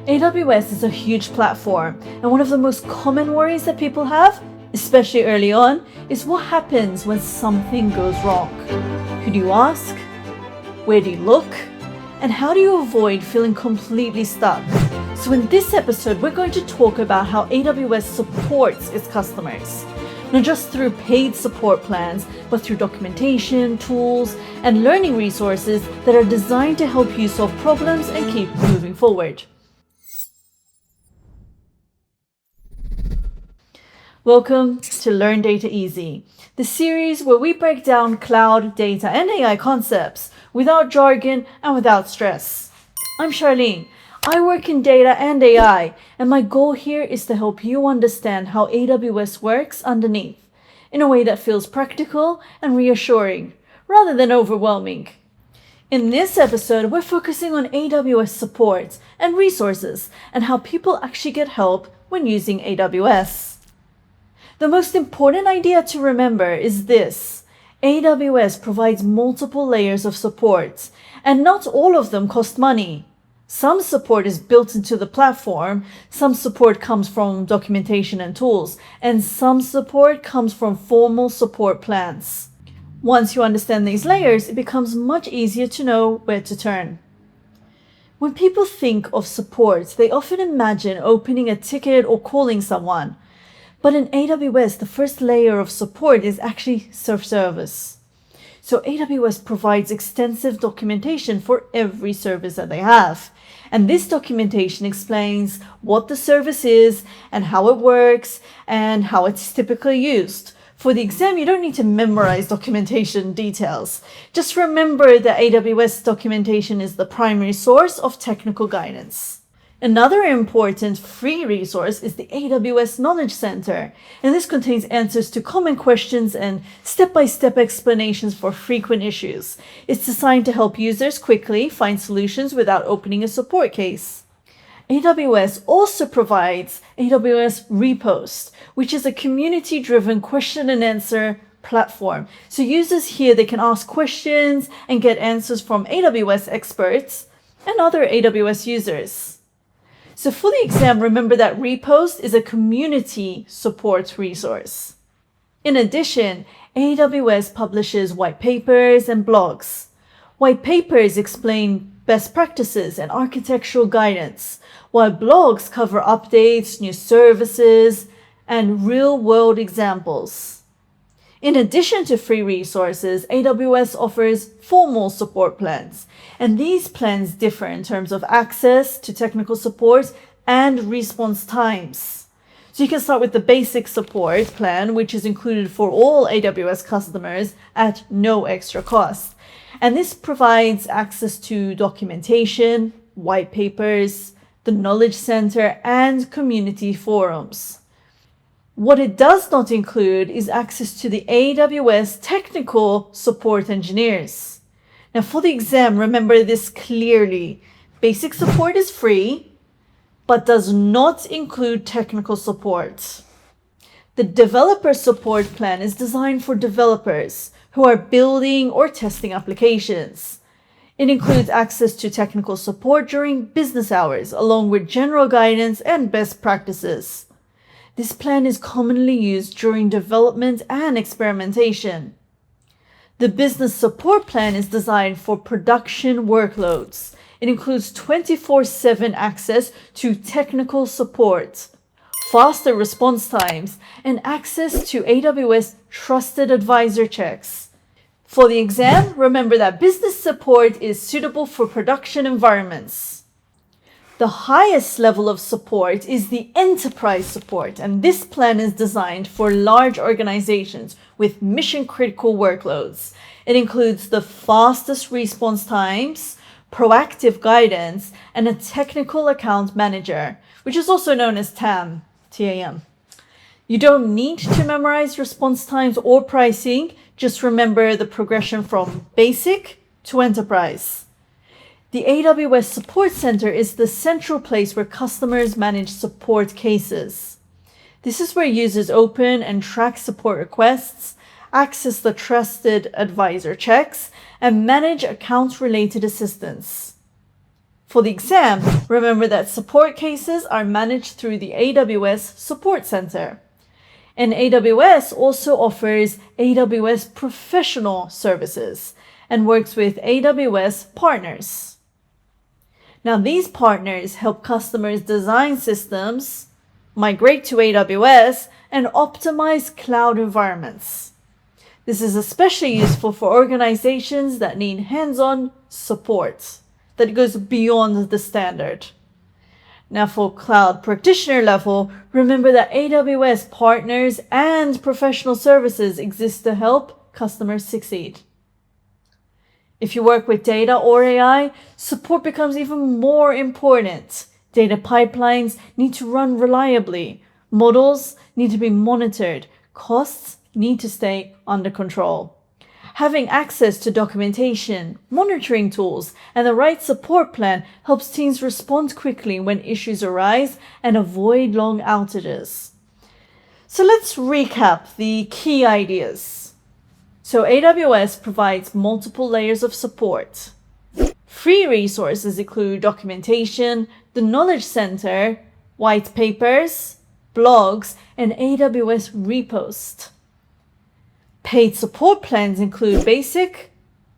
AWS is a huge platform, and one of the most common worries that people have, especially early on, is what happens when something goes wrong. Who do you ask? Where do you look? And how do you avoid feeling completely stuck? So in this episode, we're going to talk about how AWS supports its customers. Not just through paid support plans, but through documentation, tools, and learning resources that are designed to help you solve problems and keep moving forward. Welcome to Learn Data Easy, the series where we break down cloud, data, and AI concepts without jargon and without stress. I'm Charlene. I work in data and AI, and my goal here is to help you understand how AWS works underneath in a way that feels practical and reassuring, rather than overwhelming. In this episode, we're focusing on AWS support and resources and how people actually get help when using AWS. The most important idea to remember is this: AWS provides multiple layers of support, and not all of them cost money. Some support is built into the platform, some support comes from documentation and tools, and some support comes from formal support plans. Once you understand these layers, it becomes much easier to know where to turn. When people think of support, they often imagine opening a ticket or calling someone. But in AWS, the first layer of support is actually self-service. So AWS provides extensive documentation for every service that they have. And this documentation explains what the service is and how it works and how it's typically used. For the exam, you don't need to memorize documentation details. Just remember that AWS documentation is the primary source of technical guidance. Another important free resource is the AWS Knowledge Center, and this contains answers to common questions and step-by-step explanations for frequent issues. It's designed to help users quickly find solutions without opening a support case. AWS also provides AWS Repost, which is a community-driven question and answer platform. So users here, they can ask questions and get answers from AWS experts and other AWS users. So for the exam, remember that Repost is a community support resource. In addition, AWS publishes white papers and blogs. White papers explain best practices and architectural guidance, while blogs cover updates, new services, and real-world examples. In addition to free resources, AWS offers formal support plans, and these plans differ in terms of access to technical support and response times. So you can start with the basic support plan, which is included for all AWS customers at no extra cost. And this provides access to documentation, white papers, the Knowledge Center, and community forums. What it does not include is access to the AWS technical support engineers. Now for the exam, remember this clearly. Basic support is free, but does not include technical support. The developer support plan is designed for developers who are building or testing applications. It includes access to technical support during business hours, along with general guidance and best practices. This plan is commonly used during development and experimentation. The business support plan is designed for production workloads. It includes 24/7 access to technical support, faster response times, and access to AWS Trusted Advisor checks. For the exam, remember that business support is suitable for production environments. The highest level of support is the enterprise support, and this plan is designed for large organizations with mission-critical workloads. It includes the fastest response times, proactive guidance, and a technical account manager, which is also known as TAM. You don't need to memorize response times or pricing, just remember the progression from basic to enterprise. The AWS Support Center is the central place where customers manage support cases. This is where users open and track support requests, access the Trusted Advisor checks, and manage account-related assistance. For the exam, remember that support cases are managed through the AWS Support Center. And AWS also offers AWS Professional Services and works with AWS partners. Now, these partners help customers design systems, migrate to AWS, and optimize cloud environments. This is especially useful for organizations that need hands-on support that goes beyond the standard. Now, for Cloud Practitioner level, remember that AWS partners and professional services exist to help customers succeed. If you work with data or AI, support becomes even more important. Data pipelines need to run reliably. Models need to be monitored. Costs need to stay under control. Having access to documentation, monitoring tools, and the right support plan helps teams respond quickly when issues arise and avoid long outages. So let's recap the key ideas. So AWS provides multiple layers of support. Free resources include documentation, the Knowledge Center, white papers, blogs, and AWS repos. Paid support plans include Basic,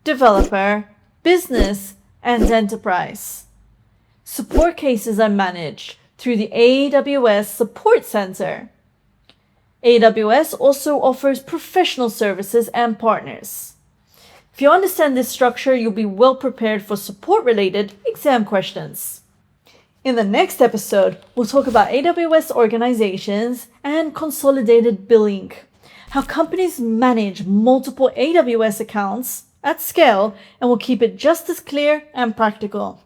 Developer, Business, and Enterprise. Support cases are managed through the AWS Support Center. AWS also offers professional services and partners. If you understand this structure, you'll be well prepared for support-related exam questions. In the next episode, we'll talk about AWS organizations and consolidated billing, how companies manage multiple AWS accounts at scale, and will keep it just as clear and practical.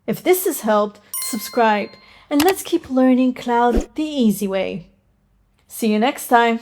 If this has helped, subscribe, and let's keep learning cloud the easy way. See you next time.